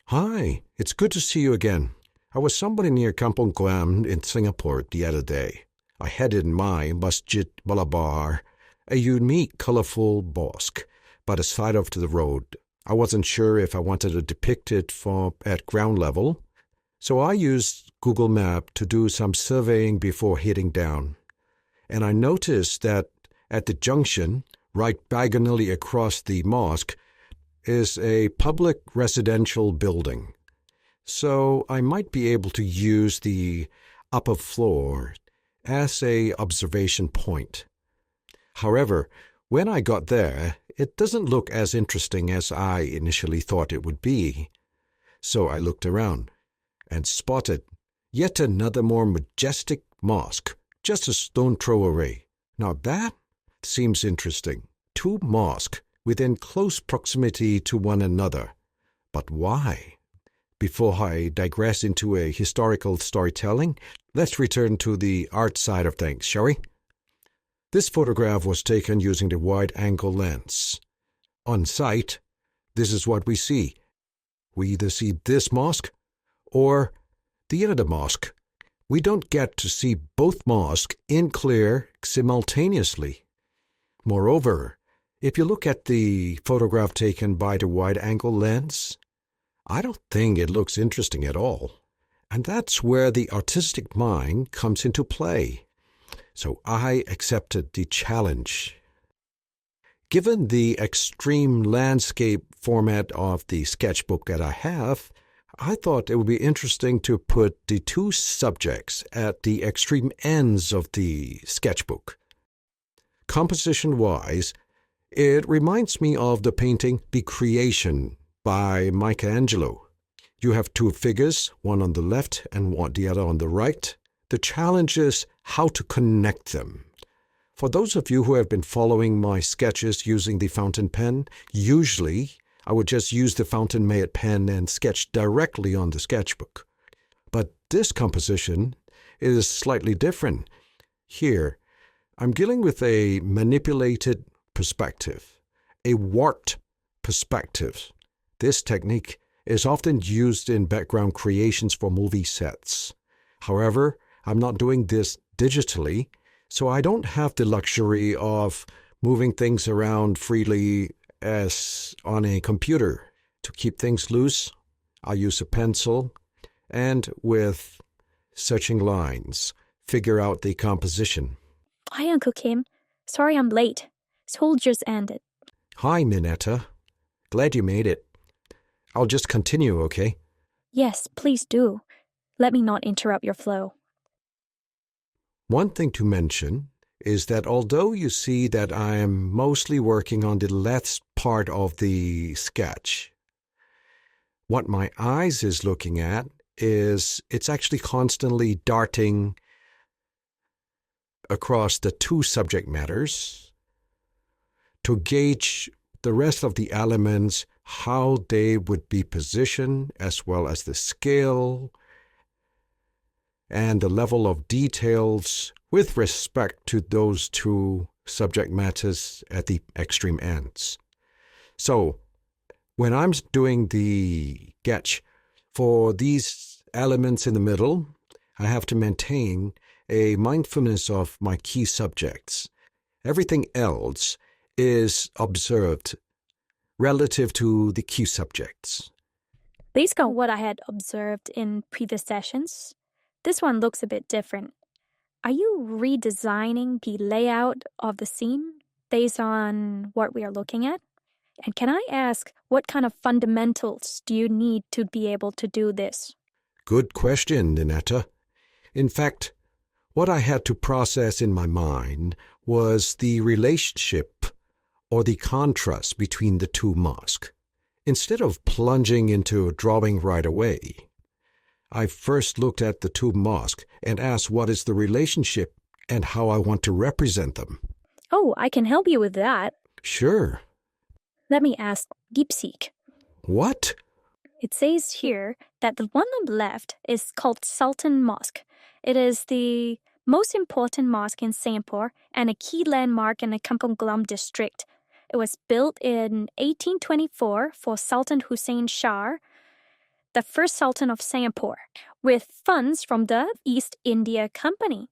Hi, it's good to see you again. I was somewhere near Kampong Glam in Singapore the other day. I had in mind Masjid Malabar, a unique, colorful mosque by the side of the road. I wasn't sure if I wanted to depict it at ground level, so I used Google Map to do some surveying before heading down. And I noticed that at the junction, right diagonally across the mosque, is a public residential building. So I might be able to use the upper floor as a observation point. However, when I got there, it doesn't look as interesting as I initially thought it would be. So I looked around and spotted yet another more majestic mosque, just a stone throw away. Now that seems interesting. Two mosques within close proximity to one another. But why? Before I digress into a historical storytelling, let's return to the art side of things, shall we? This photograph was taken using the wide-angle lens. On site, this is what we see. We either see this mosque or the other mosque. We don't get to see both mosques in clear simultaneously. Moreover, if you look at the photograph taken by the wide-angle lens, I don't think it looks interesting at all. And that's where the artistic mind comes into play. So I accepted the challenge. Given the extreme landscape format of the sketchbook that I have, I thought it would be interesting to put the two subjects at the extreme ends of the sketchbook. Composition-wise, it reminds me of the painting The Creation by Michelangelo. You have two figures, one on the left and the other on the right. The challenge is how to connect them. For those of you who have been following my sketches using the fountain pen, usually I would just use the fountain-made pen and sketch directly on the sketchbook. But this composition is slightly different. Here, I'm dealing with a manipulated perspective, a warped perspective. This technique is often used in background creations for movie sets. However, I'm not doing this digitally, so I don't have the luxury of moving things around freely as on a computer. To keep things loose, I'll use a pencil and with searching lines, figure out the composition. Hi, Uncle Kim. Sorry I'm late. School just ended. Hi, Minetta. Glad you made it. I'll just continue, okay? Yes, please do. Let me not interrupt your flow. One thing to mention is that although you see that I am mostly working on the left part of the sketch, what my eyes is looking at is it's actually constantly darting across the two subject matters to gauge the rest of the elements, how they would be positioned, as well as the scale and the level of details with respect to those two subject matters at the extreme ends. So, when I'm doing the sketch for these elements in the middle, I have to maintain a mindfulness of my key subjects. Everything else is observed relative to the key subjects. Based on what I had observed in previous sessions, this one looks a bit different. Are you redesigning the layout of the scene based on what we are looking at? And can I ask, what kind of fundamentals do you need to be able to do this? Good question, Ninetta. In fact, what I had to process in my mind was the relationship or the contrast between the two mosques. Instead of plunging into drawing right away, I first looked at the two mosques and asked what is the relationship and how I want to represent them. Oh, I can help you with that. Sure. Let me ask Deepseek. What? It says here that the one on the left is called Sultan Mosque. It is the most important mosque in Singapore and a key landmark in the Kampong Glam district. It was built in 1824 for Sultan Hussein Shah. the first Sultan of Singapore, with funds from the East India Company.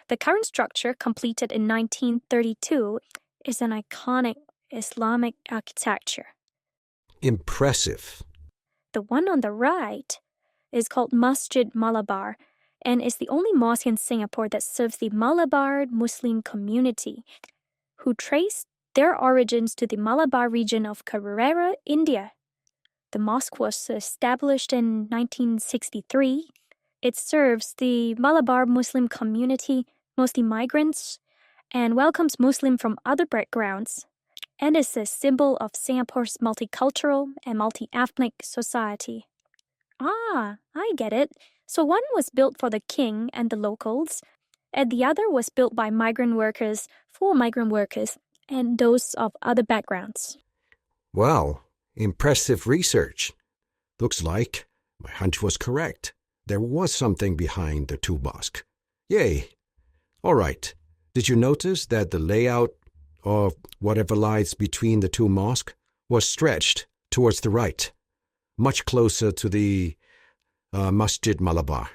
The current structure, completed in 1932, is an iconic Islamic architecture. Impressive. The one on the right is called Masjid Malabar and is the only mosque in Singapore that serves the Malabar Muslim community, who trace their origins to the Malabar region of Kerala, India. The mosque was established in 1963. It serves the Malabar Muslim community, mostly migrants, and welcomes Muslims from other backgrounds, and is a symbol of Singapore's multicultural and multi-ethnic society. Ah, I get it. So one was built for the king and the locals, and the other was built by migrant workers for migrant workers and those of other backgrounds. Wow, impressive research. Looks like my hunch was correct. There was something behind the two mosques. Yay. All right. Did you notice that the layout of whatever lies between the two mosques was stretched towards the right, much closer to the Masjid Malabar?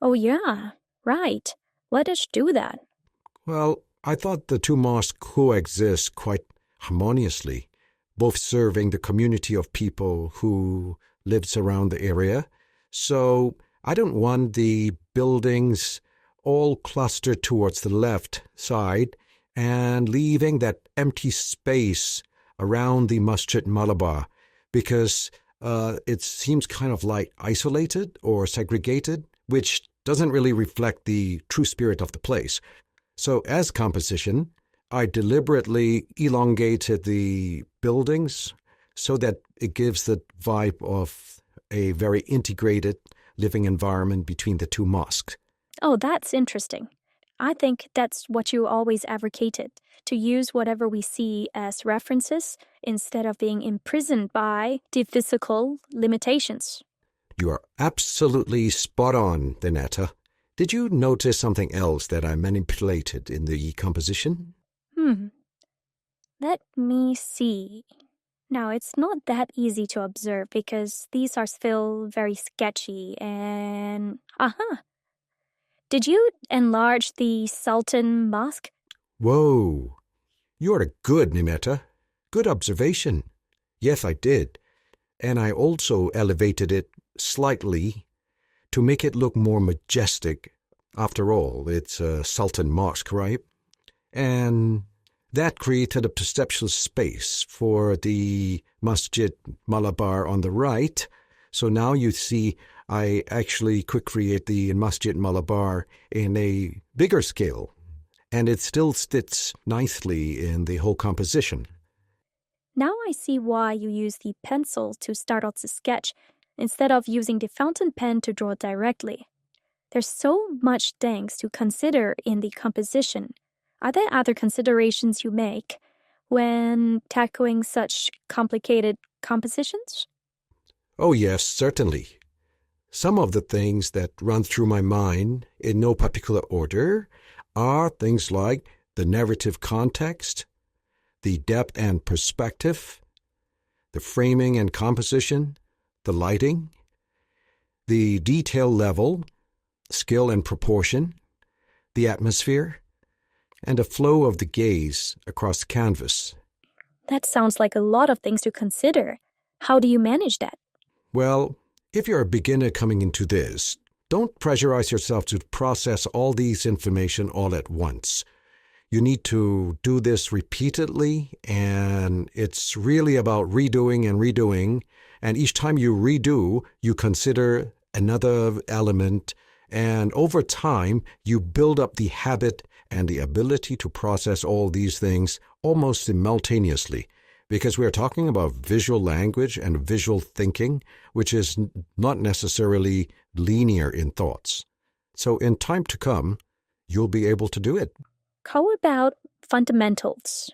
Oh yeah, right. Let us do that. Well, I thought the two mosques coexist quite harmoniously, both serving the community of people who lives around the area. So I don't want the buildings all clustered towards the left side and leaving that empty space around the Masjid Malabar, because it seems kind of like isolated or segregated, which doesn't really reflect the true spirit of the place. So as composition, I deliberately elongated the buildings so that it gives the vibe of a very integrated living environment between the two mosques. Oh, that's interesting. I think that's what you always advocated, to use whatever we see as references instead of being imprisoned by the physical limitations. You are absolutely spot on, Danetta. Did you notice something else that I manipulated in the composition? Let me see. Now, it's not that easy to observe because these are still very sketchy and... Did you enlarge the Sultan Mosque? Whoa! You're good, Nimeta. Good observation. Yes, I did. And I also elevated it slightly to make it look more majestic. After all, it's a Sultan Mosque, right? And that created a perceptual space for the Masjid Malabar on the right. So now you see I actually could create the Masjid Malabar in a bigger scale, and it still fits nicely in the whole composition. Now I see why you use the pencil to start out the sketch instead of using the fountain pen to draw directly. There's so much things to consider in the composition. Are there other considerations you make when tackling such complicated compositions? Oh yes, certainly. Some of the things that run through my mind in no particular order are things like the narrative context, the depth and perspective, the framing and composition, the lighting, the detail level, skill and proportion, the atmosphere, and the flow of the gaze across the canvas. That sounds like a lot of things to consider. How do you manage that? Well, if you're a beginner coming into this, don't pressurize yourself to process all these information all at once. You need to do this repeatedly, and it's really about redoing and redoing. And each time you redo, you consider another element, and over time, you build up the habit and the ability to process all these things almost simultaneously. Because we are talking about visual language and visual thinking, which is not necessarily linear in thoughts. So in time to come, you'll be able to do it. How about fundamentals?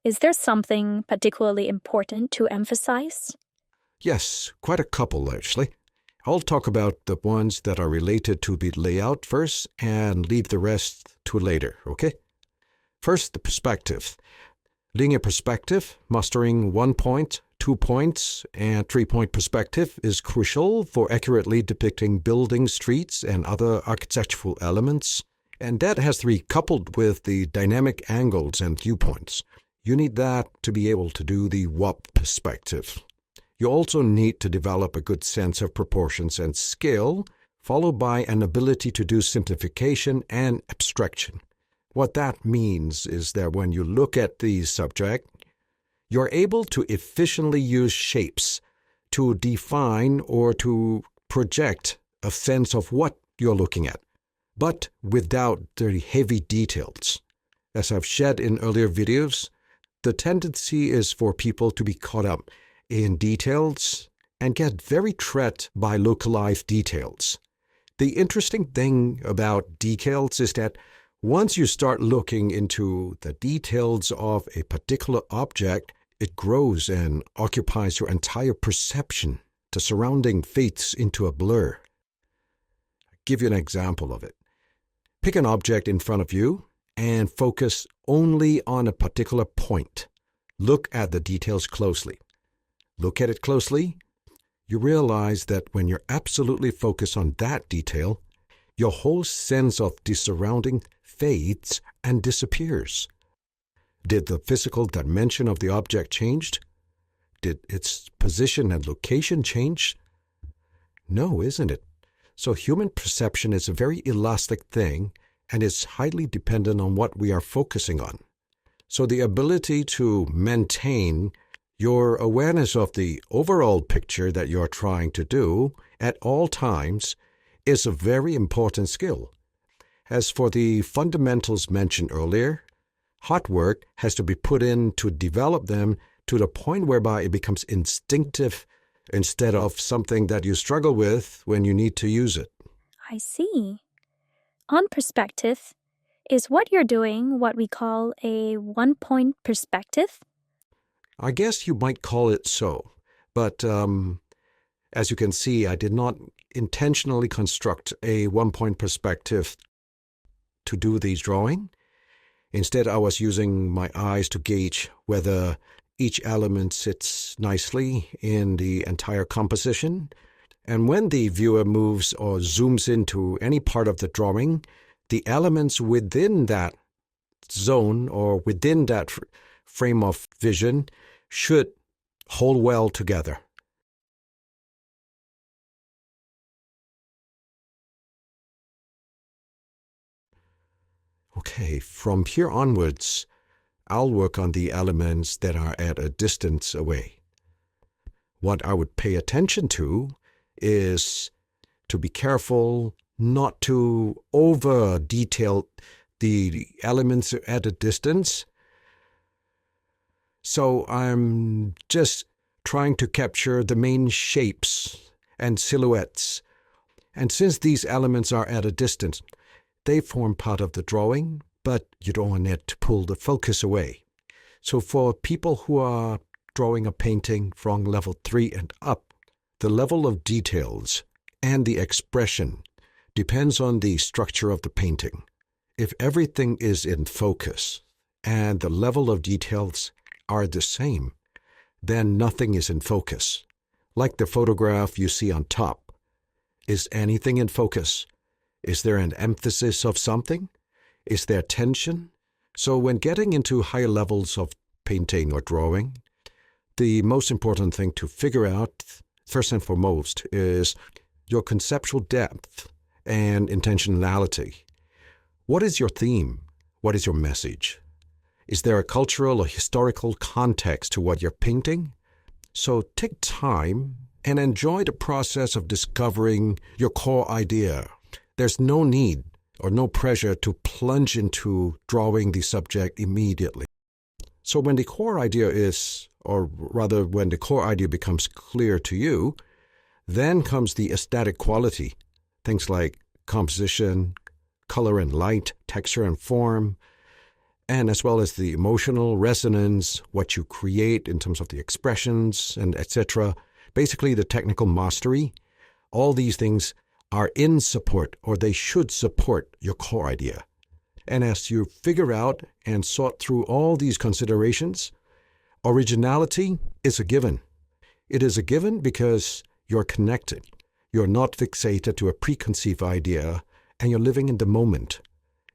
Is there something particularly important to emphasize? Yes, quite a couple actually. I'll talk about the ones that are related to the layout first and leave the rest to later, okay? First, the perspective. Linear perspective, mustering 1 point 2-point and 3-point perspective is crucial for accurately depicting buildings, streets, and other architectural elements. And that has to be coupled with the dynamic angles and viewpoints. You need that to be able to do the WOP perspective. You also need to develop a good sense of proportions and scale, followed by an ability to do simplification and abstraction. What that means is that when you look at the subject, you're able to efficiently use shapes to define or to project a sense of what you're looking at, but without the heavy details. As I've shared in earlier videos, the tendency is for people to be caught up in details and get very trapped by localized details. The interesting thing about details is that once you start looking into the details of a particular object, it grows and occupies your entire perception. The surrounding fades into a blur. I'll give you an example of it. Pick an object in front of you and focus only on a particular point. Look at the details closely. Look at it closely. You realize that when you're absolutely focused on that detail, your whole sense of the surrounding fades and disappears. Did the physical dimension of the object change? Did its position and location change? No, isn't it? So human perception is a very elastic thing and is highly dependent on what we are focusing on. So the ability to maintain your awareness of the overall picture that you're trying to do at all times is a very important skill. As for the fundamentals mentioned earlier, hard work has to be put in to develop them to the point whereby it becomes instinctive instead of something that you struggle with when you need to use it. I see. On perspective, is what you're doing what we call a one-point perspective? I guess you might call it so, but as you can see, I did not intentionally construct a one-point perspective to do these drawing. Instead, I was using my eyes to gauge whether each element sits nicely in the entire composition. And when the viewer moves or zooms into any part of the drawing, the elements within that zone or within that frame of vision should hold well together. Okay, from here onwards, I'll work on the elements that are at a distance away. What I would pay attention to is to be careful not to over-detail the elements at a distance. So I'm just trying to capture the main shapes and silhouettes. And since these elements are at a distance, they form part of the drawing, but you don't want it to pull the focus away. So for people who are drawing a painting from level 3 and up, the level of details and the expression depends on the structure of the painting. If everything is in focus and the level of details are the same, then nothing is in focus. Like the photograph you see on top. Is anything in focus? Is there an emphasis of something? Is there tension? So when getting into higher levels of painting or drawing, the most important thing to figure out, first and foremost, is your conceptual depth and intentionality. What is your theme? What is your message? Is there a cultural or historical context to what you're painting? So take time and enjoy the process of discovering your core idea. There's no need or no pressure to plunge into drawing the subject immediately. So when the core idea is, or rather when the core idea becomes clear to you, then comes the aesthetic quality, things like composition, color and light, texture and form, and as well as the emotional resonance, what you create in terms of the expressions and etc. Basically the technical mastery. All these things are in support, or they should support your core idea. And as you figure out and sort through all these considerations, originality is a given. It is a given because you're connected. You're not fixated to a preconceived idea, and you're living in the moment.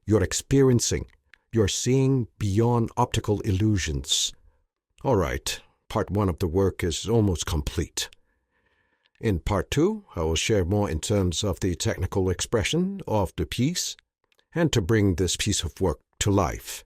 You're experiencing. You're seeing beyond optical illusions. All right, part 1 of the work is almost complete. In part 2, I will share more in terms of the technical expression of the piece and to bring this piece of work to life.